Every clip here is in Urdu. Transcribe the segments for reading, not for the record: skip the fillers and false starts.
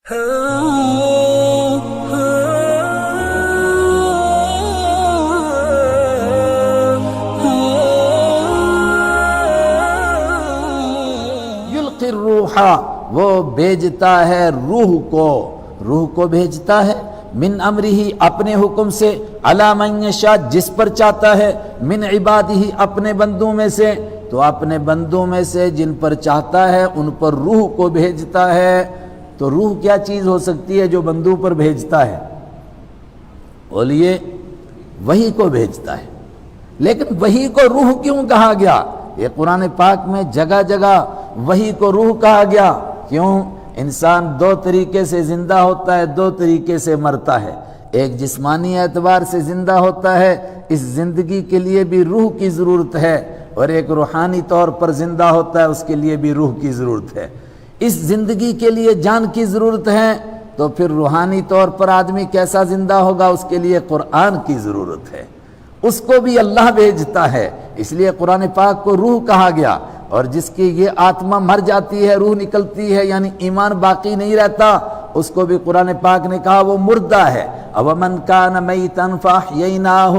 یلقی الروح، وہ بھیجتا ہے روح کو بھیجتا ہے، من امرہ اپنے حکم سے، علی من یشاء جس پر چاہتا ہے، من عبادہ اپنے بندوں میں سے، تو اپنے بندوں میں سے جن پر چاہتا ہے ان پر روح کو بھیجتا ہے۔ تو روح کیا چیز ہو سکتی ہے جو بندوں پر بھیجتا ہے؟ بولیے، وحی کو بھیجتا ہے۔ لیکن وحی کو روح کیوں کہا گیا؟ یہ قرآن پاک میں جگہ جگہ وحی کو روح کہا گیا۔ کیوں؟ انسان دو طریقے سے زندہ ہوتا ہے، دو طریقے سے مرتا ہے۔ ایک جسمانی اعتبار سے زندہ ہوتا ہے، اس زندگی کے لیے بھی روح کی ضرورت ہے، اور ایک روحانی طور پر زندہ ہوتا ہے، اس کے لیے بھی روح کی ضرورت ہے۔ اس زندگی کے لیے جان کی ضرورت ہے، تو پھر روحانی طور پر آدمی کیسا زندہ ہوگا؟ اس کے لیے قرآن کی ضرورت ہے، اس کو بھی اللہ بھیجتا ہے، اس لیے قرآن پاک کو روح کہا گیا۔ اور جس کی یہ آتما مر جاتی ہے، روح نکلتی ہے، یعنی ایمان باقی نہیں رہتا، اس کو بھی قرآن پاک نے کہا وہ مردہ ہے۔ اومن کان میتا فاحییناہ،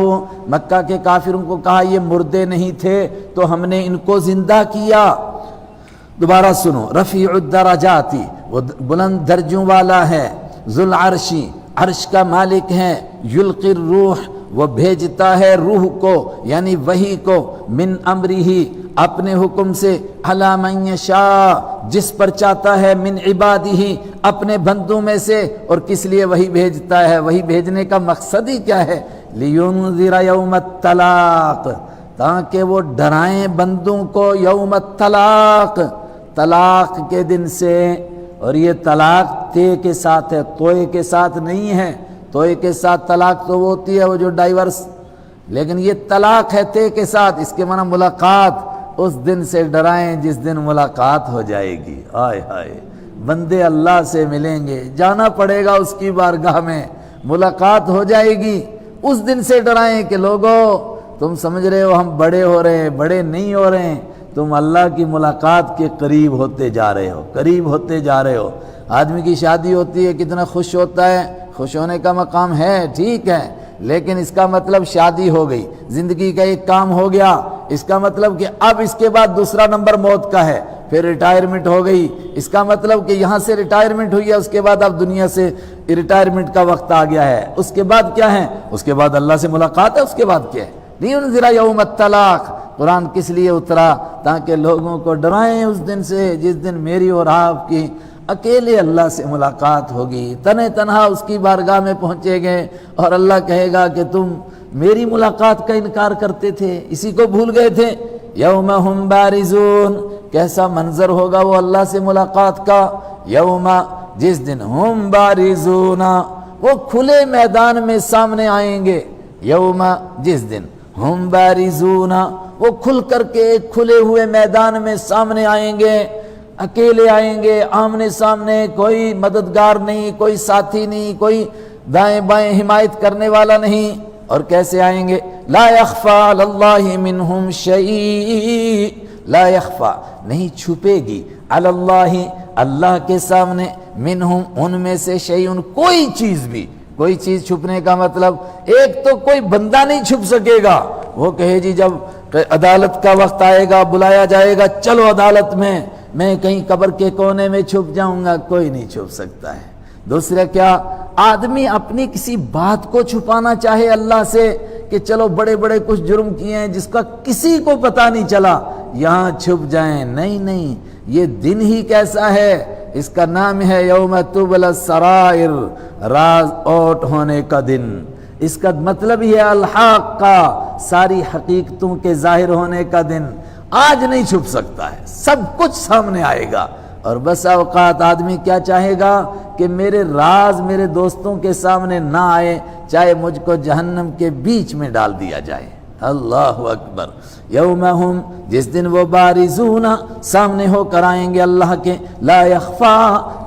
مکہ کے کافروں کو کہا یہ مردے نہیں تھے تو ہم نے ان کو زندہ کیا۔ دوبارہ سنو، رفیع الدرجات، وہ بلند درجوں والا ہے، ذو العرش، عرش کا مالک ہے، یلقی الروح، وہ بھیجتا ہے روح کو یعنی وحی کو، من امرہ اپنے حکم سے، علی من یشاء جس پر چاہتا ہے، من عبادہ اپنے بندوں میں سے۔ اور کس لیے وحی بھیجتا ہے؟ وحی بھیجنے کا مقصد ہی کیا ہے؟ لینذر یوم الطلاق، تاکہ وہ ڈرائیں بندوں کو یوم الطلاق، طلاق کے دن سے۔ اور یہ طلاق تے کے ساتھ ہے، توئے کے ساتھ نہیں ہے۔ توئے کے ساتھ طلاق تو وہ ہوتی ہے وہ جو ڈائیورس، لیکن یہ طلاق ہے تے کے ساتھ، اس کے معنی ملاقات۔ اس دن سے ڈرائیں جس دن ملاقات ہو جائے گی۔ آئے ہائے، بندے اللہ سے ملیں گے، جانا پڑے گا اس کی بارگاہ میں، ملاقات ہو جائے گی۔ اس دن سے ڈرائیں کہ لوگو تم سمجھ رہے ہو ہم بڑے ہو رہے ہیں، بڑے نہیں ہو رہے ہیں، تم اللہ کی ملاقات کے قریب ہوتے جا رہے ہو، قریب ہوتے جا رہے ہو۔ آدمی کی شادی ہوتی ہے، کتنا خوش ہوتا ہے، خوش ہونے کا مقام ہے، ٹھیک ہے، لیکن اس کا مطلب شادی ہو گئی، زندگی کا ایک کام ہو گیا، اس کا مطلب کہ اب اس کے بعد دوسرا نمبر موت کا ہے، پھر ریٹائرمنٹ ہو گئی، اس کا مطلب کہ یہاں سے ریٹائرمنٹ ہوئی ہے، اس کے بعد اب دنیا سے ریٹائرمنٹ کا وقت آ گیا ہے۔ اس کے بعد کیا ہے؟ اس کے بعد اللہ سے ملاقات ہے، اس کے بعد کیا ہے؟ لینذر یوم الطلاق، قرآن کس لیے اترا؟ تاکہ لوگوں کو ڈرائیں اس دن سے جس دن میری اور آپ کی اکیلے اللہ سے ملاقات ہوگی، تنہا تنہا اس کی بارگاہ میں پہنچے گئے، اور اللہ کہے گا کہ تم میری ملاقات کا انکار کرتے تھے، اسی کو بھول گئے تھے۔ یوم ہم بارزون، کیسا منظر ہوگا وہ اللہ سے ملاقات کا؟ یوم، جس دن، ہم بارزون، وہ کھلے میدان میں سامنے آئیں گے۔ یوم، جس دن، ہم بارزون، وہ کھل کر کے ایک کھلے ہوئے میدان میں سامنے آئیں گے، اکیلے آئیں گے، آمنے سامنے، کوئی مددگار نہیں، کوئی ساتھی نہیں، کوئی دائیں بائیں حمایت کرنے والا نہیں۔ اور کیسے آئیں گے؟ لا یخفی علی اللہ منہم شیء، لا یخفی نہیں چھپے گی، علی اللہ اللہ کے سامنے، منہم ان میں سے شیء کوئی چیز بھی۔ کوئی چیز چھپنے کا مطلب، ایک تو کوئی بندہ نہیں چھپ سکے گا، وہ کہے جی جب عدالت کا وقت آئے گا، بلایا جائے گا، چلو عدالت میں کہیں قبر کے کونے میں چھپ جاؤں گا، کوئی نہیں چھپ سکتا ہے۔ دوسرا کیا؟ آدمی اپنی کسی بات کو چھپانا چاہے اللہ سے کہ چلو بڑے بڑے کچھ جرم کیے ہیں جس کا کسی کو پتہ نہیں چلا، یہاں چھپ جائیں، نہیں، یہ دن ہی کیسا ہے، اس کا نام ہے یوم تبلی السرائر، راز اوٹ ہونے کا دن۔ اس کا مطلب یہ الحاق کا، ساری حقیقتوں کے ظاہر ہونے کا دن۔ آج نہیں چھپ سکتا ہے، سب کچھ سامنے آئے گا۔ اور بس اوقات آدمی کیا چاہے گا کہ میرے راز میرے دوستوں کے سامنے نہ آئے، چاہے مجھ کو جہنم کے بیچ میں ڈال دیا جائے۔ اللہ اکبر۔ یوم ہم، جس دن وہ بارزون، سامنے ہو کر آئیں گے اللہ کے، لا یخفا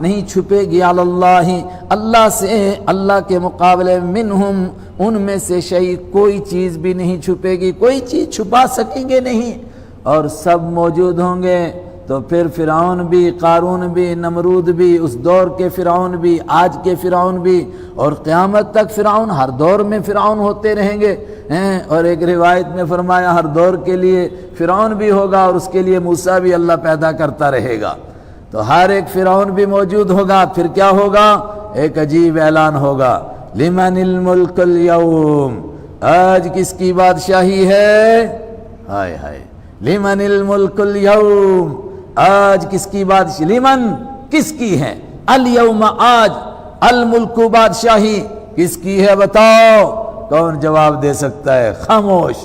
نہیں چھپے گی، علی اللہ اللہ سے، اللہ کے مقابلے، منہم ان میں سے شیء کوئی چیز بھی نہیں چھپے گی، کوئی چیز چھپا سکیں گے نہیں، اور سب موجود ہوں گے۔ تو پھر فرعون بھی، قارون بھی، نمرود بھی، اس دور کے فرعون بھی، آج کے فرعون بھی، اور قیامت تک فرعون، ہر دور میں فرعون ہوتے رہیں گے ہیں۔ اور ایک روایت میں فرمایا ہر دور کے لیے فرعون بھی ہوگا اور اس کے لیے موسیٰ بھی اللہ پیدا کرتا رہے گا۔ تو ہر ایک فرعون بھی موجود ہوگا، پھر کیا ہوگا؟ ایک عجیب اعلان ہوگا، لمن الملک اليوم، آج کس کی بادشاہی ہے؟ ہائے ہائے، لمن الملک اليوم، آج کس کی بادشاہی؟ لمن، کس کی ہے؟ اليوم، آج، الملک، بادشاہی کس کی ہے بتاؤ؟ کون جواب دے سکتا ہے؟ خاموش،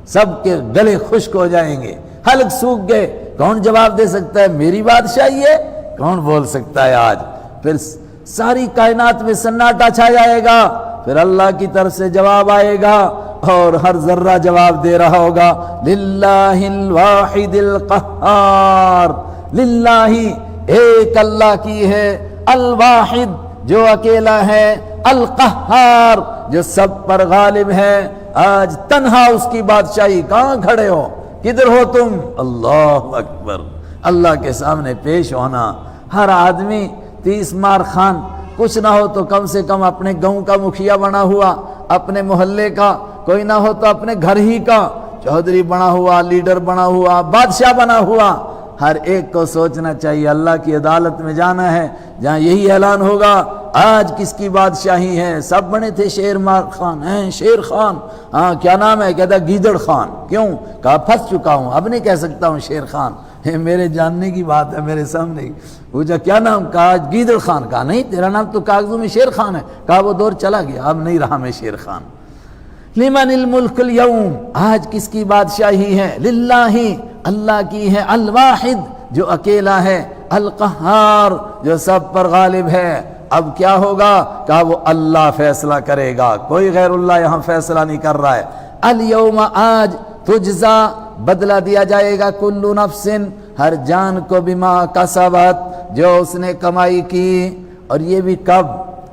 سب کے گلے خشک ہو جائیں گے، حلق سوکھ گئے۔ کون جواب دے سکتا ہے میری بادشاہی ہے؟ کون بول سکتا ہے آج؟ پھر ساری کائنات میں سناٹا چھا جائے گا، پھر اللہ کی طرف سے جواب آئے گا اور ہر ذرہ جواب دے رہا ہوگا، للہ الواحد القہار، للہ، ایک اللہ کی ہے، الواحد، جو اکیلا ہے، القہار، جو سب پر غالب ہے۔ آج تنہا اس کی بادشاہی، کہاں کھڑے ہو؟ کدھر ہو تم؟ اللہ اکبر، اللہ کے سامنے پیش ہونا۔ ہر آدمی 30 مار خان، کچھ نہ ہو تو کم سے کم اپنے گاؤں کا مکھیا بنا ہوا، اپنے محلے کا، کوئی نہ ہو تو اپنے گھر ہی کا چودھری بنا ہوا، لیڈر بنا ہوا، بادشاہ بنا ہوا۔ ہر ایک کو سوچنا چاہیے اللہ کی عدالت میں جانا ہے، جہاں یہی اعلان ہوگا آج کس کی بادشاہی ہے۔ سب بنے تھے شیر مار خان، ہیں شیر خان، ہاں کیا نام ہے؟ کہتا گیدڑ خان۔ کیوں؟ کہا پھنس چکا ہوں، اب نہیں کہہ سکتا ہوں شیر خان، میرے جاننے کی بات ہے، میرے سامنے۔ پوچھا کیا نام؟ کہا گیدڑ خان۔ کہا نہیں، تیرا نام تو کاغذوں میں شیر خان ہے۔ کہا وہ دور چلا گیا، اب نہیں رہا میں شیر خان۔ لمن الملک اليوم، آج کس کی بادشاہی ہے؟ للہ، اللہ کی ہے، الواحد، جو اکیلا ہے، القہار، جو سب پر غالب ہے۔ اب کیا ہوگا؟ کہا وہ اللہ فیصلہ کرے گا، کوئی غیر اللہ یہاں فیصلہ نہیں کر رہا ہے۔ الیوم، آج، تجزا، بدلہ دیا جائے گا، کل نفس، ہر جان کو، بما کسبت، جو اس نے کمائی کی۔ اور یہ بھی کب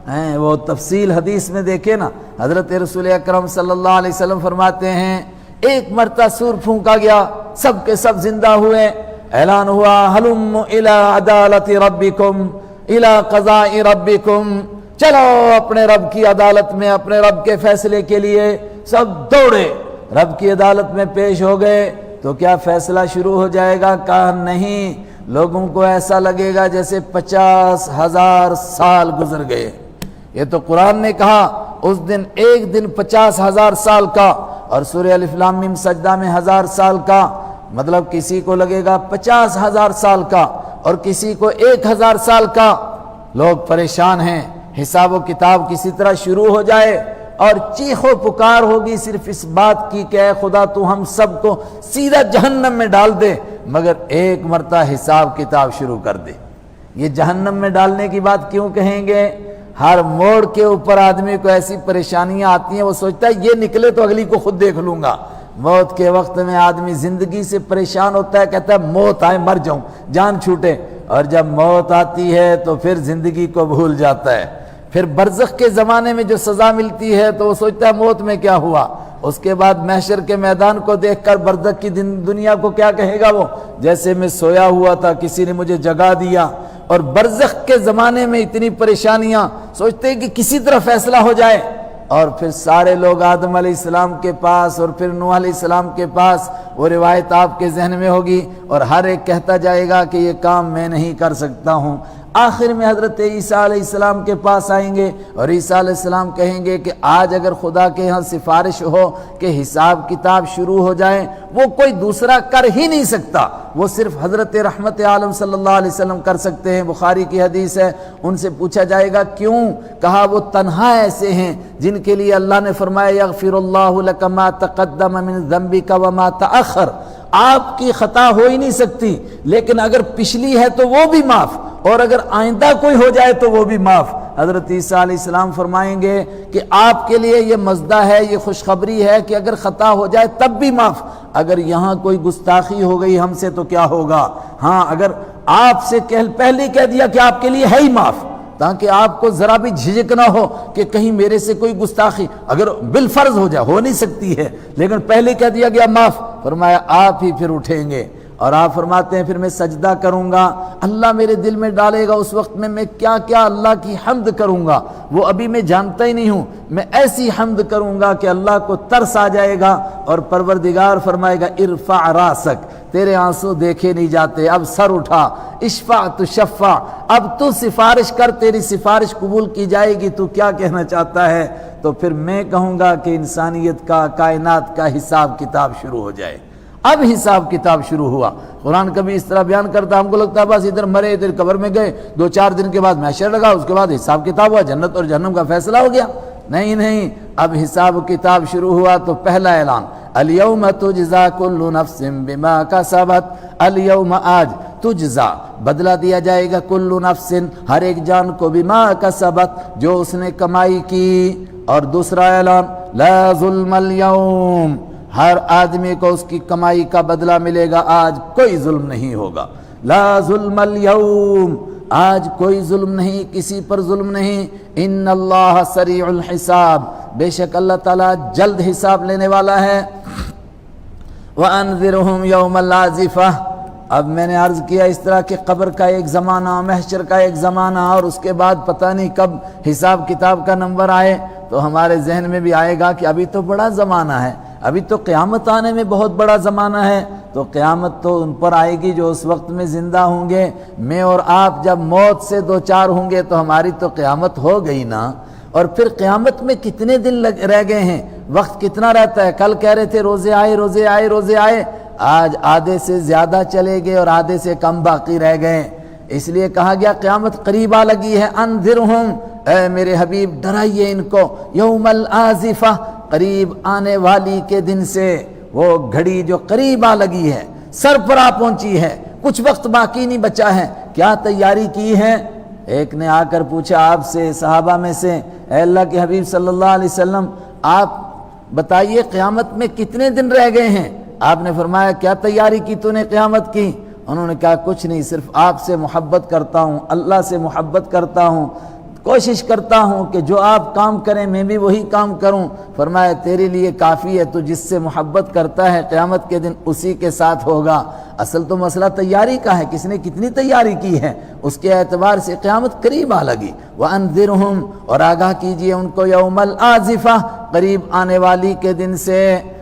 ہیں؟ وہ تفصیل حدیث میں دیکھے نا، حضرت رسول اکرم صلی اللہ علیہ وسلم فرماتے ہیں ایک مرتبہ سور پھونکا گیا، سب کے سب زندہ ہوئے، اعلان ہوا، ہلم الی عدالت ربکم، الی قضاء ربکم، چلو اپنے رب کی عدالت میں، اپنے رب کے فیصلے کے لیے۔ سب دوڑے، رب کی عدالت میں پیش ہو گئے تو کیا فیصلہ شروع ہو جائے گا؟ کہا نہیں، لوگوں کو ایسا لگے گا جیسے 50,000 سال گزر گئے۔ یہ تو قرآن نے کہا اس دن، ایک دن 50,000 سال کا، اور سورہ الف لام میم سجدہ میں 1000 سال کا، مطلب کسی کو لگے گا 50,000 سال کا اور کسی کو 1,000 سال کا۔ لوگ پریشان ہیں، حساب و کتاب کسی طرح شروع ہو جائے اور چیخ و پکار ہوگی صرف اس بات کی کہ اے خدا تو ہم سب کو سیدھا جہنم میں ڈال دے، مگر ایک مرتبہ حساب کتاب شروع کر دے۔ یہ جہنم میں ڈالنے کی بات کیوں کہیں گے؟ ہر موڑ کے اوپر آدمی کو ایسی پریشانیاں آتی ہیں، وہ سوچتا ہے یہ نکلے تو اگلی کو خود دیکھ لوں گا۔ موت کے وقت میں آدمی زندگی سے پریشان ہوتا ہے، کہتا ہے موت آئے مر جاؤں، جان چھوٹے، اور جب موت آتی ہے تو پھر زندگی کو بھول جاتا ہے۔ پھر برزخ کے زمانے میں جو سزا ملتی ہے تو وہ سوچتا ہے موت میں کیا ہوا۔ اس کے بعد محشر کے میدان کو دیکھ کر برزخ کی دنیا کو کیا کہے گا وہ؟ جیسے میں سویا ہوا تھا، کسی نے مجھے جگا دیا۔ اور برزخ کے زمانے میں اتنی پریشانیاں، سوچتے ہیں کہ کسی طرح فیصلہ ہو جائے، اور پھر سارے لوگ آدم علیہ السلام کے پاس اور پھر نوح علیہ السلام کے پاس، وہ روایت آپ کے ذہن میں ہوگی، اور ہر ایک کہتا جائے گا کہ یہ کام میں نہیں کر سکتا ہوں۔ آخر میں حضرت عیسیٰ علیہ السلام کے پاس آئیں گے اور عیسیٰ علیہ السلام کہیں گے کہ آج اگر خدا کے ہاں سفارش ہو کہ حساب کتاب شروع ہو جائے، وہ کوئی دوسرا کر ہی نہیں سکتا، وہ صرف حضرت رحمت عالم صلی اللہ علیہ وسلم کر سکتے ہیں۔ بخاری کی حدیث ہے، ان سے پوچھا جائے گا کیوں؟ کہا وہ تنہا ایسے ہیں جن کے لیے اللہ نے فرمایا یغفر اللہ لک ما تقدم من ذنبک وما تأخر، آپ کی خطا ہو ہی نہیں سکتی، لیکن اگر پچھلی ہے تو وہ بھی معاف، اور اگر آئندہ کوئی ہو جائے تو وہ بھی معاف۔ حضرت عیسیٰ علیہ السلام فرمائیں گے کہ آپ کے لیے یہ مزدہ ہے، یہ خوشخبری ہے کہ اگر خطا ہو جائے تب بھی معاف، اگر یہاں کوئی گستاخی ہو گئی ہم سے تو کیا ہوگا؟ ہاں اگر آپ سے پہلے کہہ دیا کہ آپ کے لیے ہے ہی معاف، تاکہ آپ کو ذرا بھی جھجک نہ ہو کہ کہیں میرے سے کوئی گستاخی اگر بالفرض ہو جائے، ہو نہیں سکتی ہے، لیکن پہلے کہہ دیا گیا معاف، فرمایا آپ ہی پھر اٹھیں گے، اور آپ فرماتے ہیں پھر میں سجدہ کروں گا، اللہ میرے دل میں ڈالے گا، اس وقت میں کیا کیا اللہ کی حمد کروں گا وہ ابھی میں جانتا ہی نہیں ہوں، میں ایسی حمد کروں گا کہ اللہ کو ترس آ جائے گا، اور پروردگار فرمائے گا ارفع راسک، تیرے آنسو دیکھے نہیں جاتے، اب سر اٹھا، اشفع تشفع، اب تو سفارش کر، تیری سفارش قبول کی جائے گی، تو کیا کہنا چاہتا ہے؟ تو پھر میں کہوں گا کہ انسانیت کا، کائنات کا حساب کتاب شروع ہو جائے۔ اب حساب کتاب شروع ہوا۔ قرآن کبھی اس طرح بیان کرتا، ہم کو لگتا ہے بس ادھر مرے ادھر قبر میں گئے، 2-4 دن کے بعد محشر لگا، اس کے بعد حساب کتاب ہوا، جنت اور جہنم کا فیصلہ ہو گیا۔ نہیں، اب حساب کتاب شروع ہوا تو پہلا اعلان، الیوم تجزا کل نفس بما کسبت، الیوم آج تجزا بدلہ دیا جائے گا، کل نفس ہر ایک جان کو، بما کسبت جو اس نے کمائی کی۔ اور دوسرا اعلان، لا ظلم اليوم، ہر آدمی کو اس کی کمائی کا بدلہ ملے گا، آج کوئی ظلم نہیں ہوگا۔ لا ظلم اليوم، آج کوئی ظلم نہیں، کسی پر ظلم نہیں۔ ان اللہ سریع الحساب، بے شک اللہ تعالیٰ جلد حساب لینے والا ہے۔ وَأَنذِرْهُمْ يَوْمَ الْعَازِفَةِ، اب میں نے عرض کیا اس طرح کہ قبر کا ایک زمانہ، محشر کا ایک زمانہ، اور اس کے بعد پتہ نہیں کب حساب کتاب کا نمبر آئے، تو ہمارے ذہن میں بھی آئے گا کہ ابھی تو بڑا زمانہ ہے، ابھی تو قیامت آنے میں بہت بڑا زمانہ ہے۔ تو قیامت تو ان پر آئے گی جو اس وقت میں زندہ ہوں گے۔ میں اور آپ جب موت سے دوچار ہوں گے تو ہماری تو قیامت ہو گئی نا۔ اور پھر قیامت میں کتنے دن رہ گئے ہیں، وقت کتنا رہتا ہے؟ کل کہہ رہے تھے روزے آئے روزے آئے روزے آئے، آج آدھے سے زیادہ چلے گئے اور آدھے سے کم باقی رہ گئے۔ اس لیے کہا گیا قیامت قریب آ لگی ہے۔ انذرہم، اے میرے حبیب ڈرائیے ان کو، یوم الآزفہ، قریب آنے والی کے دن سے، وہ گھڑی جو قریب آ لگی ہے، سر پر آ پہنچی ہے، کچھ وقت باقی نہیں بچا ہے۔ کیا تیاری کی ہے؟ ایک نے آ کر پوچھا آپ سے، صحابہ میں سے، اے اللہ کے حبیب صلی اللہ علیہ وسلم، آپ بتائیے قیامت میں کتنے دن رہ گئے ہیں؟ آپ نے فرمایا کیا تیاری کی تو نے قیامت کی؟ انہوں نے کہا کچھ نہیں، صرف آپ سے محبت کرتا ہوں، اللہ سے محبت کرتا ہوں، کوشش کرتا ہوں کہ جو آپ کام کریں میں بھی وہی کام کروں۔ فرمایا تیرے لیے کافی ہے، تو جس سے محبت کرتا ہے قیامت کے دن اسی کے ساتھ ہوگا۔ اصل تو مسئلہ تیاری کا ہے، کس نے کتنی تیاری کی ہے، اس کے اعتبار سے قیامت قریب آ لگی۔ وَأَنذِرْهُمْ، اور آگاہ کیجئے ان کو، یوم الآزفہ، قریب آنے والی کے دن سے۔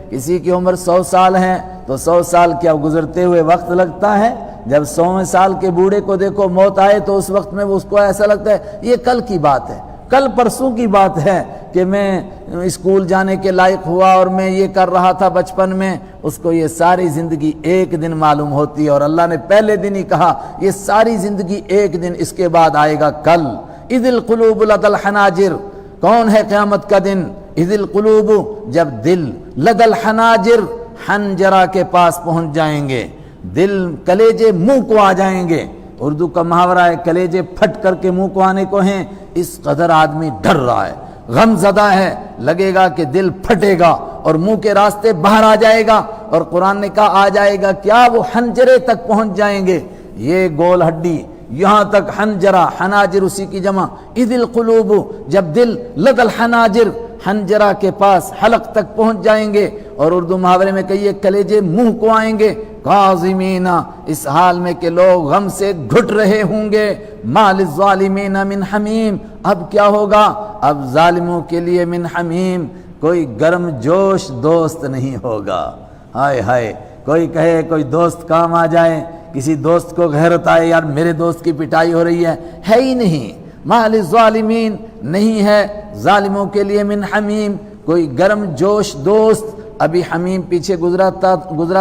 کسی کی عمر 100 سال ہے تو 100 سال کیا گزرتے ہوئے وقت لگتا ہے؟ جب 100ویں سال کے بوڑھے کو دیکھو موت آئے تو اس وقت میں اس کو ایسا لگتا ہے یہ کل کی بات ہے، کل پرسوں کی بات ہے کہ میں اسکول جانے کے لائق ہوا اور میں یہ کر رہا تھا بچپن میں۔ اس کو یہ ساری زندگی ایک دن معلوم ہوتی ہے، اور اللہ نے پہلے دن ہی کہا یہ ساری زندگی ایک دن، اس کے بعد آئے گا کل۔ اذ القلوب لدى الحناجر، کون ہے قیامت کا دن؟ اذ القلوب، جب دل، لدى الحناجر، حنجرہ کے پاس پہنچ جائیں گے، دل کلیجے منہ کو آ جائیں گے۔ اردو کا محاورہ ہے کلیجے پھٹ کر کے منہ کو آنے کو ہیں۔ اس قدر آدمی ڈر رہا ہے، غم زدہ ہے، لگے گا کہ دل پھٹے گا اور منہ کے راستے باہر آ جائے گا۔ اور قرآن نے کہا آ جائے گا کیا؟ وہ حنجرے تک پہنچ جائیں گے، یہ گول ہڈی یہاں تک، حنجرہ، حناجر اسی کی جمع۔ اذ القلوب، جب دل، لدى الحناجر، حنجرہ کے پاس، حلق تک پہنچ جائیں گے۔ اور اردو محاورے میں کہیے کلیجے منہ کو آئیں گے، کاظمین، اس حال میں کہ لوگ غم سے گھٹ رہے ہوں گے۔ ما للظالمین من حمیم، اب کیا ہوگا؟ اب ظالموں کے لیے من حمیم، کوئی گرم جوش دوست نہیں ہوگا۔ ہائے ہائے، کوئی کہے کوئی دوست کام آ جائے، کسی دوست کو غیرت آئے یار میرے دوست کی پٹائی ہو رہی ہے ہی نہیں۔ ما للظالمین، نہیں ہے ظالموں کے لیے من حمیم، کوئی گرم جوش دوست۔ ابھی حمیم پیچھے گزرا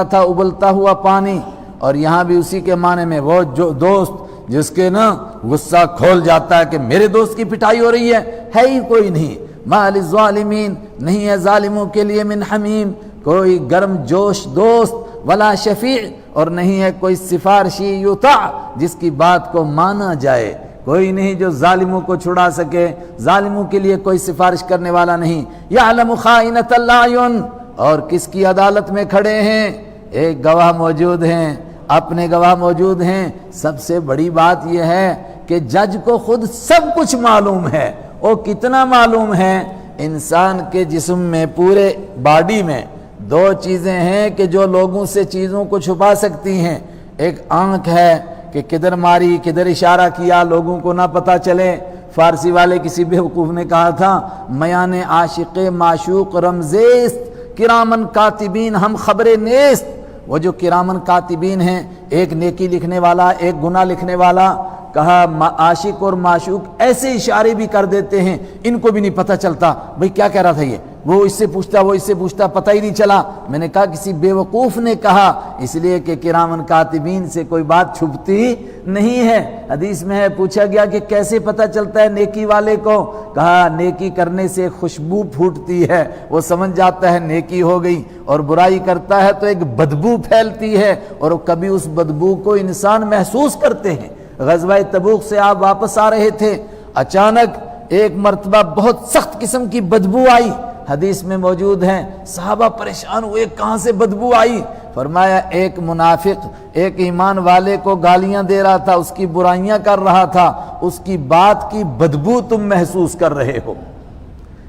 تھا ابلتا ہوا پانی، اور یہاں بھی اسی کے معنی میں وہ جو دوست جس کے نا غصہ کھول جاتا ہے کہ میرے دوست کی پٹائی ہو رہی ہے ہی کوئی نہیں۔ ما للظالمین، نہیں ہے ظالموں کے لیے من حمیم، کوئی گرم جوش دوست، ولا شفیع، اور نہیں ہے کوئی سفارشی یطاع، جس کی بات کو مانا جائے، کوئی نہیں جو ظالموں کو چھڑا سکے، ظالموں کے لیے کوئی سفارش کرنے والا نہیں۔ یعلم خائنۃ الاعین، اور کس کی عدالت میں کھڑے ہیں؟ ایک گواہ موجود ہیں، اپنے گواہ موجود ہیں۔ سب سے بڑی بات یہ ہے کہ جج کو خود سب کچھ معلوم ہے۔ وہ کتنا معلوم ہے؟ انسان کے جسم میں، پورے باڈی میں دو چیزیں ہیں کہ جو لوگوں سے چیزوں کو چھپا سکتی ہیں. ایک آنکھ ہے کہ کدھر ماری کدھر اشارہ کیا لوگوں کو نہ پتہ چلے. فارسی والے کسی بیوقوف نے کہا تھا میان عاشق معشوق رمزیست کرامن کاتبین ہم خبر نیست. وہ جو کرامن کاتبین ہیں، ایک نیکی لکھنے والا ایک گناہ لکھنے والا، کہا عاشق اور معشوق ایسے اشارے بھی کر دیتے ہیں ان کو بھی نہیں پتہ چلتا بھئی کیا کہہ رہا تھا یہ، وہ اس سے پوچھتا وہ اس سے پوچھتا، پتہ ہی نہیں چلا. میں نے کہا کسی بیوقوف نے کہا، اس لیے کہ کرامن کاتبین سے کوئی بات چھپتی نہیں ہے. حدیث میں ہے پوچھا گیا کہ کیسے پتہ چلتا ہے نیکی والے کو، کہا نیکی کرنے سے خوشبو پھوٹتی ہے، وہ سمجھ جاتا ہے نیکی ہو گئی، اور برائی کرتا ہے تو ایک بدبو پھیلتی ہے اور کبھی اس بدبو کو انسان محسوس کرتے ہیں. غزوہ تبوک سے آپ واپس آ رہے تھے، اچانک ایک مرتبہ بہت سخت قسم کی بدبو آئی، حدیث میں موجود ہیں. صحابہ پریشان ہوئے کہاں سے بدبو آئی؟ فرمایا ایک منافق ایک ایمان والے کو گالیاں دے رہا تھا، اس کی برائیاں کر رہا تھا، اس کی بات کی بدبو تم محسوس کر رہے ہو.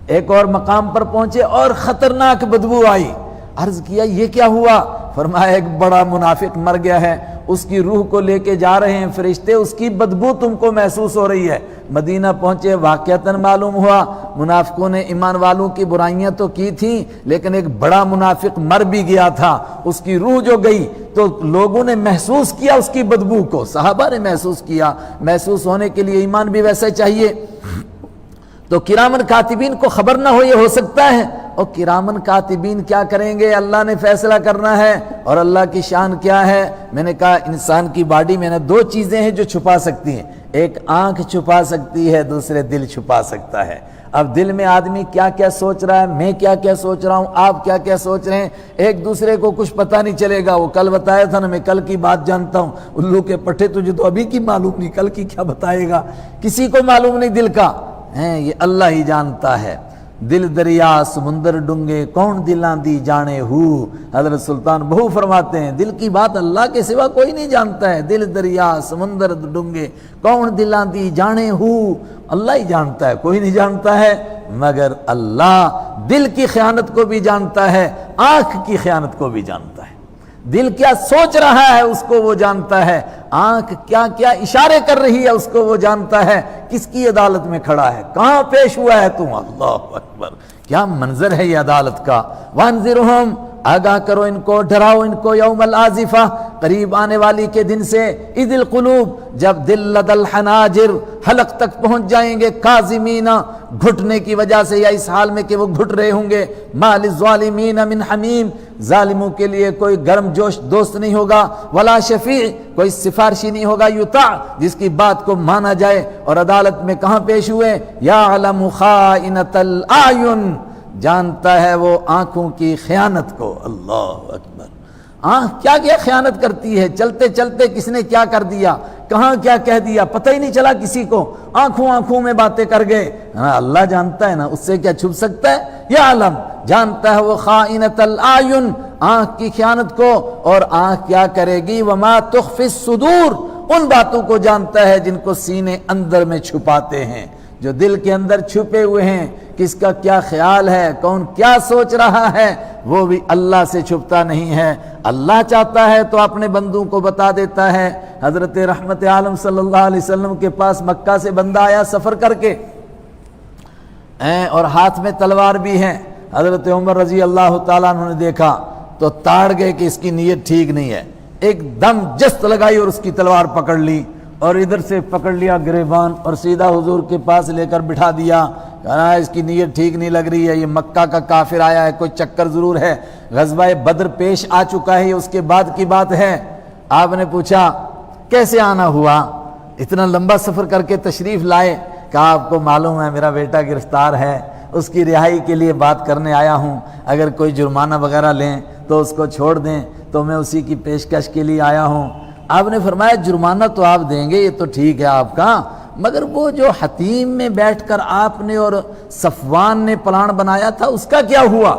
ایک اور مقام پر پہنچے اور خطرناک بدبو آئی. عرض کیا یہ کیا ہوا؟ فرمایا ایک بڑا منافق مر گیا ہے، اس کی روح کو لے کے جا رہے ہیں فرشتے، اس کی بدبو تم کو محسوس ہو رہی ہے. مدینہ پہنچے، واقعتاً معلوم ہوا منافقوں نے ایمان والوں کی برائیاں تو کی تھیں لیکن ایک بڑا منافق مر بھی گیا تھا، اس کی روح جو گئی تو لوگوں نے محسوس کیا اس کی بدبو کو، صحابہ نے محسوس کیا. محسوس ہونے کے لیے ایمان بھی ویسا چاہیے. تو کرامن کاتبین کو خبر نہ ہو یہ ہو سکتا ہے، اور کرامن کاتبین کیا کریں گے؟ اللہ نے فیصلہ کرنا ہے. اور اللہ کی شان کیا ہے؟ میں نے کہا انسان کی باڈی میں دو چیزیں ہیں جو چھپا سکتی ہیں، ایک آنکھ چھپا سکتی ہے، دوسرے دل چھپا سکتا ہے. اب دل میں آدمی کیا کیا سوچ رہا ہے، میں کیا کیا سوچ رہا ہوں، آپ کیا کیا سوچ رہے ہیں، ایک دوسرے کو کچھ پتہ نہیں چلے گا. وہ کل بتایا تھا نا میں کل کی بات جانتا ہوں، الو کے پٹھے تجھے تو ابھی کی معلوم نہیں، کل کی کیا بتائے گا، کسی کو معلوم نہیں دل کا ہے، یہ اللہ ہی جانتا ہے. دل دریا سمندر ڈونگے کون دلاں دی جانے ہو. حضرت سلطان بہو فرماتے ہیں دل کی بات اللہ کے سوا کوئی نہیں جانتا ہے. دل دریا سمندر ڈونگے کون دلاں دی جانے ہو، اللہ ہی جانتا ہے، کوئی نہیں جانتا ہے مگر اللہ. دل کی خیانت کو بھی جانتا ہے، آنکھ کی خیانت کو بھی جانتا ہے. دل کیا سوچ رہا ہے اس کو وہ جانتا ہے، آنکھ کیا کیا اشارے کر رہی ہے اس کو وہ جانتا ہے. کس کی عدالت میں کھڑا ہے، کہاں پیش ہوا ہے تم، اللہ اکبر، کیا منظر ہے یہ عدالت کا. وانذرہم، آگاہ کرو ان کو، ڈراؤ ان کو، یوم الآزفہ، قریب آنے والی کے دن سے، اذ القلوب، جب دل لد الحناجر، حلق تک پہنچ جائیں گے، کاظمین، گھٹنے کی وجہ سے یا اس حال میں کہ وہ گھٹ رہے ہوں گے. ما للظالمین من حمیم، ظالموں کے لیے کوئی گرم جوش دوست نہیں ہوگا. ولا شفیع، کوئی سفارشی نہیں ہوگا. یطاع، جس کی بات کو مانا جائے. اور عدالت میں کہاں پیش ہوئے؟ یعلم خائنۃ الاعین، جانتا ہے وہ آنکھوں کی خیانت کو. اللہ اکبر، آنکھ کیا کیا خیانت کرتی ہے، چلتے چلتے کس نے کیا کر دیا، کہاں کیا کہہ دیا، پتہ ہی نہیں چلا کسی کو، آنکھوں میں باتیں کر گئے. اللہ جانتا ہے نا، اس سے کیا چھپ سکتا ہے. یعلم، جانتا ہے وہ خائنۃ الاعین، آنکھ کی خیانت کو. اور آنکھ کیا کرے گی؟ وما تخفی الصدور، ان باتوں کو جانتا ہے جن کو سینے اندر میں چھپاتے ہیں، جو دل کے اندر چھپے ہوئے ہیں. کس کا کیا خیال ہے، کون کیا سوچ رہا ہے، وہ بھی اللہ سے چھپتا نہیں ہے. اللہ چاہتا ہے تو اپنے بندوں کو بتا دیتا ہے. حضرت رحمت عالم صلی اللہ علیہ وسلم کے پاس مکہ سے بندہ آیا سفر کر کے، اور ہاتھ میں تلوار بھی ہے. حضرت عمر رضی اللہ تعالیٰ عنہ نے دیکھا تو تاڑ گئے کہ اس کی نیت ٹھیک نہیں ہے. ایک دم جست لگائی اور اس کی تلوار پکڑ لی، اور ادھر سے پکڑ لیا گریبان اور سیدھا حضور کے پاس لے کر بٹھا دیا. کہا اس کی نیت ٹھیک نہیں لگ رہی ہے، یہ مکہ کا کافر آیا ہے، کوئی چکر ضرور ہے. غزوہ بدر پیش آ چکا ہے، اس کے بعد کی بات ہے. آپ نے پوچھا کیسے آنا ہوا، اتنا لمبا سفر کر کے تشریف لائے؟ کہا آپ کو معلوم ہے میرا بیٹا گرفتار ہے، اس کی رہائی کے لیے بات کرنے آیا ہوں، اگر کوئی جرمانہ وغیرہ لیں تو اس کو چھوڑ دیں، تو میں اسی کی پیشکش کے لیے آیا ہوں. آپ نے فرمایا جرمانہ تو آپ دیں گے، یہ تو ٹھیک ہے آپ کا، مگر وہ جو حتیم میں بیٹھ کر آپ نے اور صفوان نے پلان بنایا تھا اس کا کیا ہوا؟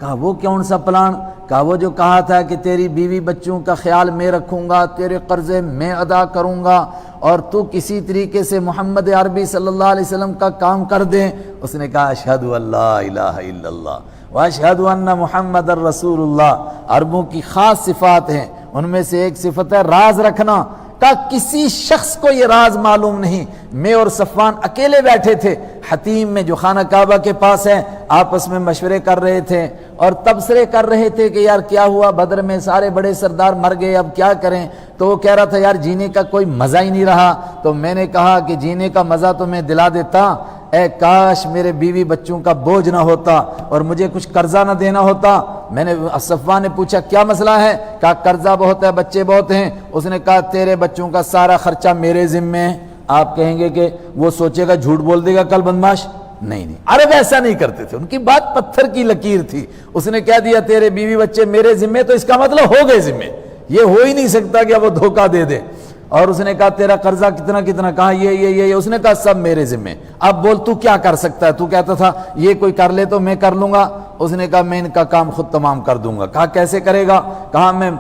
کہا وہ کون سا پلان؟ کہا وہ جو کہا تھا کہ تیری بیوی بچوں کا خیال میں رکھوں گا، تیرے قرضے میں ادا کروں گا، اور تو کسی طریقے سے محمد عربی صلی اللہ علیہ وسلم کا کام کر دیں. اس نے کہا اشہد ان لا الہ الا اللہ واشہد ان محمد الرسول اللہ۔ عربوں کی خاص صفات ہیں، ان میں سے ایک صفت ہے راز رکھنا، کہ کسی شخص کو یہ راز معلوم نہیں۔ میں اور صفوان اکیلے بیٹھے تھے حتیم میں جو خانہ کعبہ کے پاس ہے، آپس میں مشورے کر رہے تھے اور تبصرے کر رہے تھے کہ یار کیا ہوا، بدر میں سارے بڑے سردار مر گئے، اب کیا کریں؟ تو وہ کہہ رہا تھا یار جینے کا کوئی مزہ ہی نہیں رہا۔ تو میں نے کہا کہ جینے کا مزہ تو میں دلا دیتا، اے کاش میرے بیوی بچوں کا بوجھ نہ ہوتا اور مجھے کچھ قرضہ نہ دینا ہوتا۔ میں نے صفوان نے پوچھا کیا مسئلہ ہے؟ کہا قرضہ بہت ہے، بچے بہت ہیں۔ اس نے کہا تیرے بچوں کا سارا خرچہ میرے ذمے ہے۔ آپ کہیں گے کہ وہ سوچے گا جھوٹ بول دے گا کل بدماش، نہیں عرب ایسا نہیں کرتے تھے، ان کی بات پتھر کی لکیر تھی۔ اس نے کہہ دیا تیرے بیوی بچے میرے ذمے، تو اس کا مطلب ہو گئے ذمے، یہ ہو ہی نہیں سکتا کہ وہ دھوکہ دے دے۔ اور اس نے کہا تیرا قرضہ کتنا کتنا؟ کہا یہ اس نے کہا سب میرے ذمے، اب بول تو کیا کر سکتا ہے؟ تو کہتا تھا یہ کوئی کر لے تو میں کر لوں گا۔ اس نے کہا میں ان کا کام خود تمام کر دوں گا۔ کہا کیسے کرے گا؟ کہا میں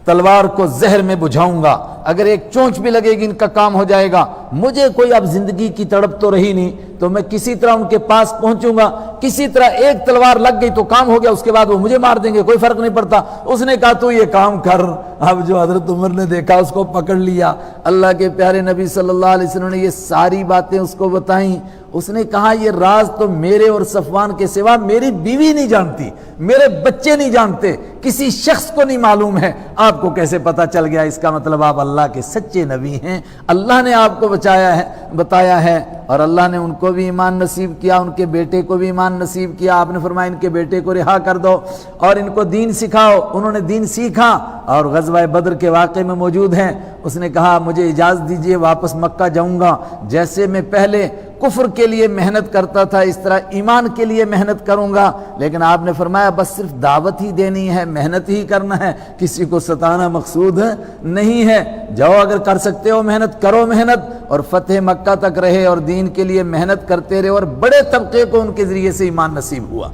تلوار کو زہر میں بجھاؤں گا، اگر ایک چونچ بھی لگے گی ان کا کام ہو جائے گا۔ مجھے کوئی اب زندگی کی تڑپ تو رہی نہیں، تو میں کسی طرح ان کے پاس پہنچوں گا، کسی طرح ایک تلوار لگ گئی تو کام ہو گیا، اس کے بعد وہ مجھے مار دیں گے، کوئی فرق نہیں پڑتا۔ اس نے کہا تو یہ کام کر۔ اب جو حضرت عمر نے دیکھا اس کو پکڑ لیا۔ اللہ کے پیارے نبی صلی اللہ علیہ وسلم نے یہ ساری باتیں اس کو بتائیں۔ اس نے کہا یہ راز تو میرے اور صفوان کے سوا میری بیوی نہیں جانتی، میرے بچے نہیں جانتے، کسی شخص کو نہیں معلوم ہے، آپ کو کیسے پتا چل گیا؟ اس کا مطلب آپ اللہ کے سچے نبی ہیں، اللہ نے آپ کو بتایا ہے اور اللہ نے ان کو بھی ایمان نصیب کیا، ان کے بیٹے کو بھی ایمان نصیب کیا۔ آپ نے فرمایا ان کے بیٹے کو رہا کر دو اور ان کو دین سکھاؤ۔ انہوں نے دین سیکھا اور غزوہ بدر کے واقعے میں موجود ہیں۔ اس نے کہا مجھے اجازت دیجیے واپس مکہ جاؤں گا، جیسے میں پہلے کفر کے لیے محنت کرتا تھا اس طرح ایمان کے لیے محنت کروں گا۔ لیکن آپ نے فرمایا بس صرف دعوت ہی دینی ہے، محنت ہی کرنا ہے، کسی کو ستانا مقصود نہیں ہے۔ جاؤ اگر کر سکتے ہو محنت کرو محنت، اور فتح مکہ تک رہے اور دین کے لیے محنت کرتے رہے اور بڑے طبقے کو ان کے ذریعے سے ایمان نصیب ہوا۔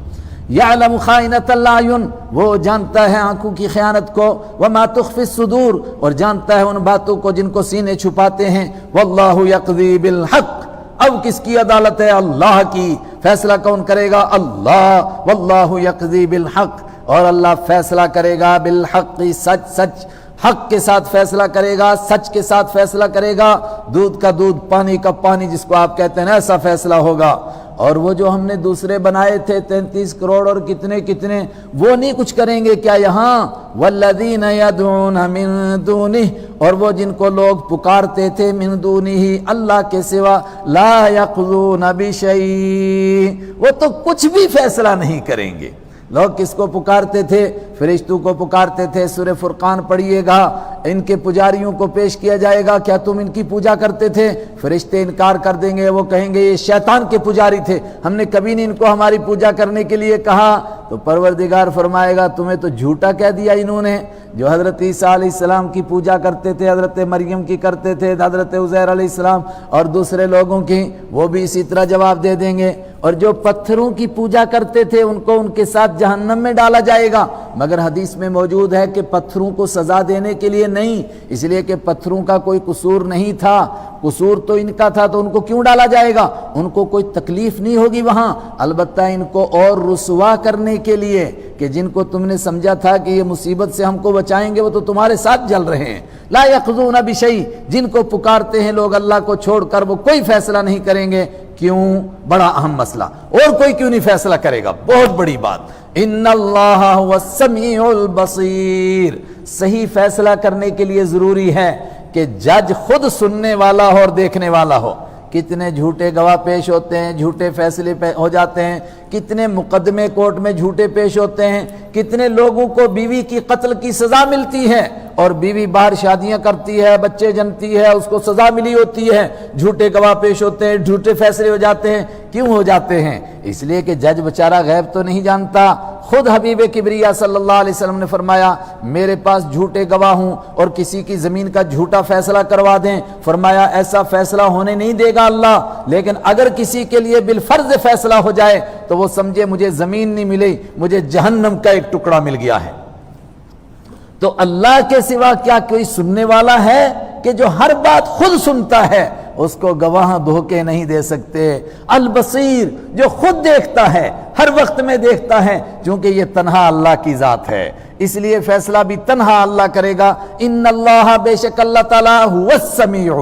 یعلم خائنۃ الاعین، وہ جانتا ہے آنکھوں کی خیانت کو، وما تخفی الصدور، اور جانتا ہے ان باتوں کو جن کو سینے چھپاتے ہیں۔ واللہ یقضی بالحق، اب کس کی عدالت ہے؟ اللہ کی۔ فیصلہ کون کرے گا؟ اللہ۔ واللہ یقضی بالحق، اور اللہ فیصلہ کرے گا بالحق، سچ حق کے ساتھ فیصلہ کرے گا، سچ کے ساتھ فیصلہ کرے گا۔ دودھ کا دودھ پانی کا پانی جس کو آپ کہتے ہیں نا، ایسا فیصلہ ہوگا۔ اور وہ جو ہم نے دوسرے بنائے تھے 33 کروڑ اور کتنے وہ نہیں کچھ کریں گے کیا یہاں؟ والذین یدعون من دونہ، اور وہ جن کو لوگ پکارتے تھے من دونہ، اللہ کے سوا، لا یقضون بشیء، وہ تو کچھ بھی فیصلہ نہیں کریں گے۔ لوگ کس کو پکارتے تھے؟ فرشتوں کو پکارتے تھے۔ سورہ فرقان پڑھیے گا، ان کے پجاریوں کو پیش کیا جائے گا، کیا تم ان کی پوجا کرتے تھے؟ فرشتے انکار کر دیں گے، وہ کہیں گے یہ شیطان کے پجاری تھے، ہم نے کبھی نہیں ان کو ہماری پوجا کرنے کے لیے کہا۔ تو پروردگار فرمائے گا تمہیں تو جھوٹا کہہ دیا انہوں نے، جو حضرت عیسیٰ علیہ السلام کی پوجا کرتے تھے، حضرت مریم کی کرتے تھے، حضرت عزیر علیہ السلام اور دوسرے لوگوں کی، وہ بھی اسی طرح جواب دے دیں گے۔ اور جو پتھروں کی پوجا کرتے تھے ان کو ان کے ساتھ جہنم میں ڈالا جائے گا، مگر حدیث میں موجود ہے کہ پتھروں کو سزا دینے کے لیے نہیں، اس لیے کہ پتھروں کا کوئی قصور نہیں تھا، قصور تو ان کا تھا، تو ان کو کیوں ڈالا جائے گا؟ ان کو کوئی تکلیف نہیں ہوگی وہاں، البتہ ان کو اور رسوا کرنے کے لیے کہ جن کو تم نے سمجھا تھا کہ یہ مصیبت سے ہم کو بچائیں گے وہ تو تمہارے ساتھ جل رہے ہیں۔ لا یقضون بشیء، جن کو پکارتے ہیں لوگ اللہ کو چھوڑ کر وہ کوئی فیصلہ نہیں کریں گے۔ کیوں؟ بڑا اہم مسئلہ، اور کوئی کیوں نہیں فیصلہ کرے گا؟ بہت بڑی بات، ان اللہ هو السمیع البصیر، صحیح فیصلہ کرنے کے لیے ضروری ہے کہ جج خود سننے والا ہو اور دیکھنے والا ہو۔ کتنے جھوٹے گواہ پیش ہوتے ہیں، جھوٹے فیصلے ہو جاتے ہیں، کتنے مقدمے کورٹ میں جھوٹے پیش ہوتے ہیں، کتنے لوگوں کو بیوی کی قتل کی سزا ملتی ہے اور بیوی باہر شادیاں کرتی ہے، بچے جنتی ہے، اس کو سزا ملی ہوتی ہے، جھوٹے گواہ پیش ہوتے ہیں، جھوٹے فیصلے ہو جاتے ہیں۔ کیوں ہو جاتے ہیں؟ اس لیے کہ جج بیچارہ غیب تو نہیں جانتا۔ خود حبیب کبریا صلی اللہ علیہ وسلم نے فرمایا میرے پاس جھوٹے گواہ ہوں اور کسی کی زمین کا جھوٹا فیصلہ کروا دیں، فرمایا ایسا فیصلہ ہونے نہیں دے گا اللہ، لیکن اگر کسی کے لیے بالفرض فیصلہ ہو جائے تو وہ سمجھے مجھے زمین نہیں ملی، مجھے جہنم کا ایک ٹکڑا مل گیا ہے۔ تو اللہ کے سوا کیا کوئی سننے والا ہے؟ کہ جو ہر بات خود سنتا ہے اس کو گواہ دھوکے نہیں دے سکتے، البصیر جو خود دیکھتا ہے، ہر وقت میں دیکھتا ہے، چونکہ یہ تنہا اللہ کی ذات ہے، اس لیے فیصلہ بھی تنہا اللہ کرے گا۔ ان اللہ، بے شک اللہ تعالیٰ، هو السمیع،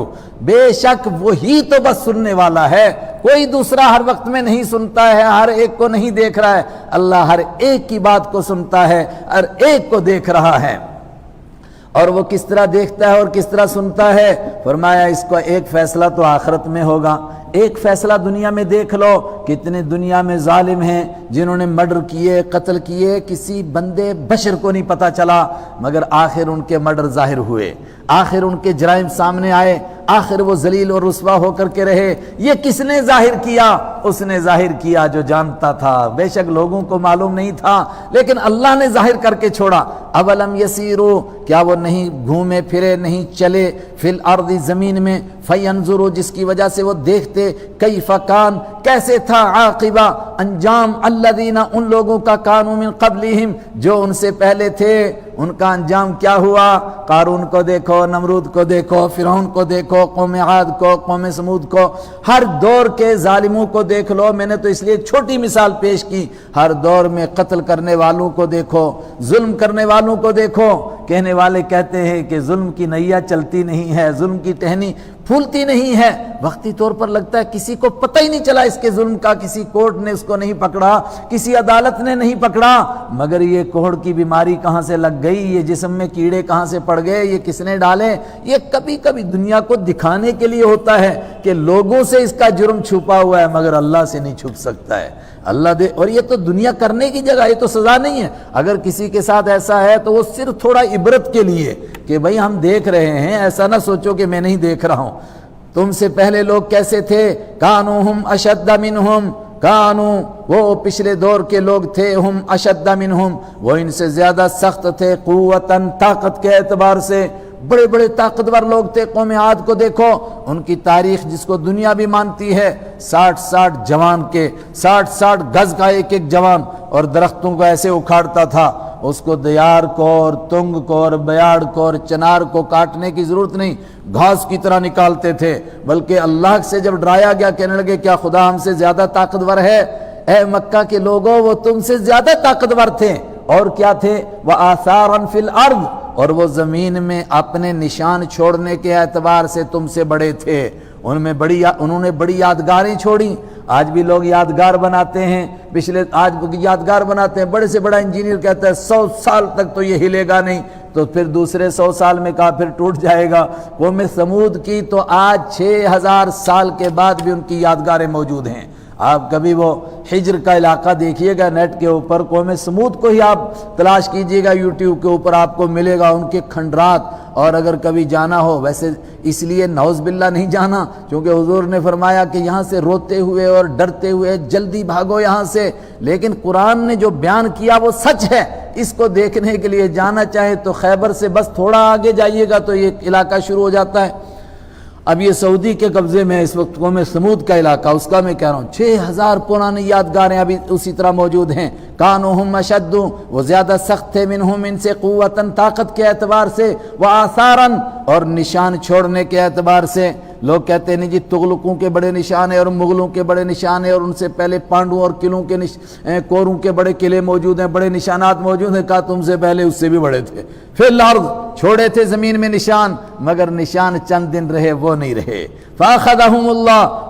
بے شک وہی تو بس سننے والا ہے، کوئی دوسرا ہر وقت میں نہیں سنتا ہے، ہر ایک کو نہیں دیکھ رہا ہے، اللہ ہر ایک کی بات کو سنتا ہے، ہر ایک کو دیکھ رہا ہے۔ اور وہ کس طرح دیکھتا ہے اور کس طرح سنتا ہے؟ فرمایا اس کو ایک فیصلہ تو آخرت میں ہوگا، ایک فیصلہ دنیا میں دیکھ لو، کتنے دنیا میں ظالم ہیں جنہوں نے مرڈر کیے، قتل کیے، کسی بندے بشر کو نہیں پتا چلا، مگر آخر ان کے مرڈر ظاہر ہوئے، آخر ان کے جرائم سامنے آئے، آخر وہ ذلیل اور رسوا ہو کر کے رہے۔ یہ کس نے ظاہر کیا؟ اس نے ظاہر کیا جو جانتا تھا، بے شک لوگوں کو معلوم نہیں تھا لیکن اللہ نے ظاہر کر کے چھوڑا۔ اولم یسیرو، کیا وہ نہیں گھومے پھرے، نہیں چلے، فی الارض زمین میں، فینظروا جس کی وجہ سے وہ دیکھتے، کیف کان کیسے تھا، عاقبہ انجام، الذین ان لوگوں کا، کانوا من قبلہم جو ان سے پہلے تھے، ان کا انجام کیا ہوا؟ قارون کو دیکھو، نمرود کو دیکھو، فرعون کو دیکھو، قوم عاد کو، قوم سمود کو، ہر دور کے ظالموں کو دیکھ لو۔ میں نے تو اس لیے چھوٹی مثال پیش کی، ہر دور میں قتل کرنے والوں کو دیکھو، ظلم کرنے والوں کو دیکھو۔ کہنے والے کہتے ہیں کہ ظلم کی نیا چلتی نہیں ہے، ظلم کی ٹہنی پھولتی نہیں ہے، وقتی طور پر لگتا ہے کسی کو پتہ ہی نہیں چلا اس کے ظلم کا، کسی کورٹ نے اس کو نہیں پکڑا، کسی عدالت نے نہیں پکڑا، مگر یہ کوڑ کی بیماری کہاں سے لگ گئی، یہ جسم میں کیڑے کہاں سے پڑ گئے، یہ کس نے ڈالے؟ یہ کبھی کبھی دنیا کو دکھانے کے لیے ہوتا ہے کہ لوگوں سے اس کا جرم چھپا ہوا ہے، مگر اللہ سے نہیں چھپ سکتا ہے۔ اللہ دے، اور یہ تو دنیا کرنے کی جگہ، یہ تو سزا نہیں ہے۔ اگر کسی کے ساتھ ایسا ہے تو وہ صرف تھوڑا عبرت کے لیے کہ بھئی ہم دیکھ رہے ہیں، ایسا نہ سوچو کہ میں نہیں دیکھ رہا ہوں۔ تم سے پہلے لوگ کیسے تھے؟ کانوا ہم اشد منہم، کانوا وہ پچھلے دور کے لوگ تھے، ہم اشد منہم وہ ان سے زیادہ سخت تھے، قوتاً طاقت کے اعتبار سے، بڑے بڑے طاقتور لوگ تھے۔ قوم عاد کو دیکھو، ان کی تاریخ جس کو دنیا بھی مانتی ہے، 60 جوان کے، 60 گز کا ایک ایک جوان، اور درختوں کو ایسے اکھاڑتا تھا، اس کو دیار کو اور تنگ کو اور بیاڑ کو اور چنار کو کاٹنے کی ضرورت نہیں، گھاس کی طرح نکالتے تھے، بلکہ اللہ سے جب ڈرایا گیا، کہنے لگے کیا خدا ہم سے زیادہ طاقتور ہے؟ اے مکہ کے لوگوں، وہ تم سے زیادہ طاقتور تھے، اور کیا تھے؟ وَآثَارًا فِي الْأَرْضِ، اور وہ زمین میں اپنے نشان چھوڑنے کے اعتبار سے تم سے بڑے تھے، انہوں نے بڑی یادگاریں چھوڑی۔ آج بھی لوگ یادگار بناتے ہیں، آج یادگار بناتے ہیں، بڑے سے بڑا انجینئر کہتا ہے 100 سال تک تو یہ ہلے گا نہیں، تو پھر دوسرے 100 سال میں کہا پھر ٹوٹ جائے گا۔ قوم سمود کی تو آج 6000 سال کے بعد بھی ان کی یادگاریں موجود ہیں۔ آپ کبھی وہ حجر کا علاقہ دیکھیے گا نیٹ کے اوپر، قوم سمود کو ہی آپ تلاش کیجئے گا یوٹیوب کے اوپر، آپ کو ملے گا ان کے کھنڈرات۔ اور اگر کبھی جانا ہو، ویسے اس لیے نعوذ باللہ نہیں جانا کیونکہ حضور نے فرمایا کہ یہاں سے روتے ہوئے اور ڈرتے ہوئے جلدی بھاگو یہاں سے، لیکن قرآن نے جو بیان کیا وہ سچ ہے۔ اس کو دیکھنے کے لیے جانا چاہے تو خیبر سے بس تھوڑا آگے جائیے گا تو یہ علاقہ شروع ہو جاتا ہے۔ اب یہ سعودی کے قبضے میں اس وقت قوم سمود کا علاقہ، اس کا میں کہہ رہا ہوں 6000 پرانی یادگاریں ابھی اسی طرح موجود ہیں۔ کانوا ہم اشد، وہ زیادہ سخت تھے، منہم ان سے، قوتاً طاقت کے اعتبار سے، وآثاراً اور نشان چھوڑنے کے اعتبار سے۔ لوگ کہتے ہیں نہیں جی تغلقوں کے بڑے نشان ہیں اور مغلوں کے بڑے نشان ہیں، اور ان سے پہلے پانڈوں اور قلعوں کے کوروں کے بڑے قلعے موجود ہیں، بڑے نشانات موجود ہیں۔ کہا تم سے پہلے اس سے بھی بڑے تھے۔ فی الارض، چھوڑے تھے زمین میں نشان، مگر نشان چند دن رہے، وہ نہیں رہے۔ فاخذہم اللہ،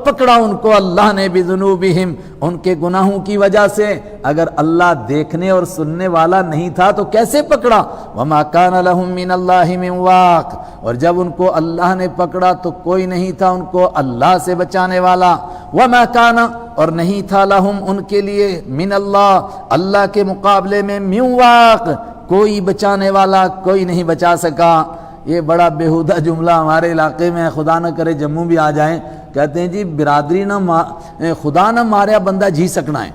پکڑا ان کو اللہ نے، بذنوبہم، ان کے گناہوں کی وجہ سے۔ اگر اللہ دیکھنے اور سننے والا نہیں تھا تو کیسے پکڑا؟ وما کان لہم من اللہ من واق، اور جب ان کو اللہ نے پکڑا تو کوئی نہیں تھا ان کو اللہ سے بچانے والا۔ وما کان، اور نہیں تھا لہم ان کے لیے، من اللہ کے مقابلے میں، من واق، کوئی بچانے والا کوئی نہیں بچا سکا۔ یہ بڑا بیہودہ جملہ ہمارے علاقے میں، خدا نہ کرے جموں بھی آ جائیں، کہتے ہیں جی برادری خدا نہ ماریا بندہ جی سکنا ہے۔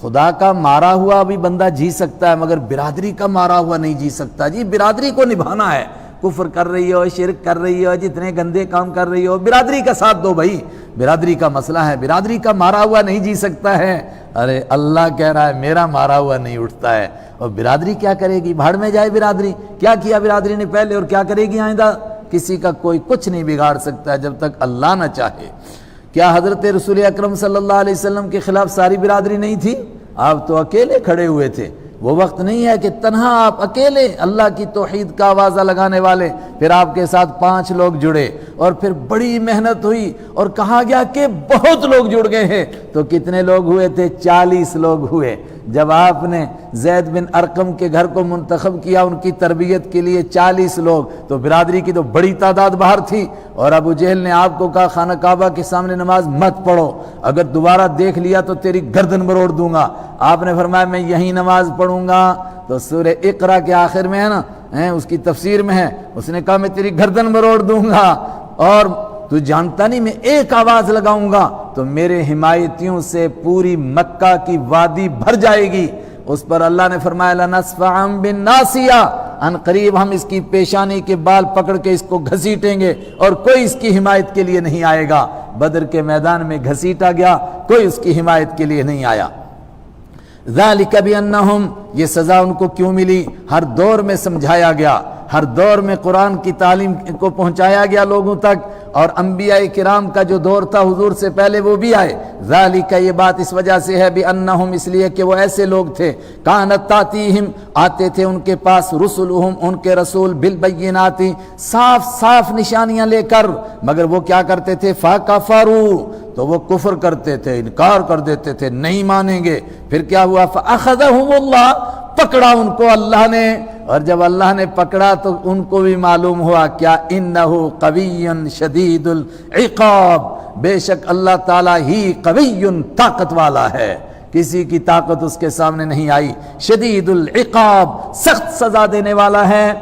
خدا کا مارا ہوا بھی بندہ جی سکتا ہے مگر برادری کا مارا ہوا نہیں جی سکتا۔ جی برادری کو نبھانا ہے، کفر کر رہی ہو، شرک کر رہی ہو، جتنے گندے کام کر رہی ہو، برادری کا ساتھ دو بھائی، برادری کا مسئلہ ہے، برادری کا مارا ہوا نہیں جی سکتا ہے۔ ارے اللہ کہہ رہا ہے میرا مارا ہوا نہیں اٹھتا ہے، اور برادری کیا کرے گی؟ بھاڑ میں جائے برادری، کیا کیا برادری نے پہلے اور کیا کرے گی آئندہ؟ کسی کا کوئی کچھ نہیں بگاڑ سکتا ہے جب تک اللہ نہ چاہے۔ کیا حضرت رسول اکرم صلی اللہ علیہ وسلم کے خلاف ساری برادری نہیں تھی؟ آپ تو اکیلے کھڑے ہوئے تھے۔ وہ وقت نہیں ہے کہ تنہا آپ اکیلے اللہ کی توحید کا آوازہ لگانے والے، پھر آپ کے ساتھ 5 لوگ جڑے اور پھر بڑی محنت ہوئی اور کہا گیا کہ بہت لوگ جڑ گئے ہیں۔ تو کتنے لوگ ہوئے تھے؟ 40 لوگ ہوئے۔ جب آپ نے زید بن ارقم کے گھر کو منتخب کیا ان کی تربیت کے لیے 40 لوگ، تو برادری کی تو بڑی تعداد باہر تھی، اور ابو جہل نے آپ کو کہا خانہ کعبہ کے سامنے نماز مت پڑھو، اگر دوبارہ دیکھ لیا تو تیری گردن مروڑ دوں گا۔ آپ نے فرمایا میں یہی نماز پڑھوں گا۔ تو سورہ اقرا کے آخر میں ہے نا، اس کی تفسیر میں ہے، اس نے کہا میں تیری گردن مروڑ دوں گا، اور تو جانتا نہیں میں ایک آواز لگاؤں گا تو میرے حمایتیوں سے پوری مکہ کی وادی بھر جائے گی۔ اس پر اللہ نے فرمایا لَنَصْفَعًا بِالنَّاصِيَةِ، ان قریب ہم اس کی پیشانی کے بال پکڑ کے اس کو گھسیٹیں گے اور کوئی اس کی حمایت کے لیے نہیں آئے گا۔ بدر کے میدان میں گھسیٹا گیا، کوئی اس کی حمایت کے لیے نہیں آیا۔ ذَلِكَ بِأَنَّهُمْ، یہ سزا ان کو کیوں ملی؟ ہر دور میں سمجھایا گیا، ہر دور میں قرآن کی تعلیم کو پہنچایا گیا لوگوں تک، اور انبیاء کرام کا جو دور تھا حضور سے پہلے وہ بھی آئے۔ ذالک، یہ بات اس وجہ سے ہے بِأَنَّهُمْ، اس لیے کہ وہ ایسے لوگ تھے، کانت تاتیہم، آتے تھے ان کے پاس، رسلہم، ان کے رسول، بالبینات، صاف صاف نشانیاں لے کر، مگر وہ کیا کرتے تھے؟ فَكَفَرُوا، تو وہ کفر کرتے تھے، انکار کر دیتے تھے، نہیں مانیں گے۔ پھر کیا ہوا؟ فَأَخَذَهُمُ اللَّهُ، پکڑا ان کو اللہ نے، اور جب اللہ نے پکڑا تو ان کو بھی معلوم ہوا کیا؟ انہ قوی شدید العقاب، بے شک اللہ تعالیٰ ہی قوی، طاقت والا ہے، کسی کی طاقت اس کے سامنے نہیں آئی۔ شدید العقاب، سخت سزا دینے والا ہے۔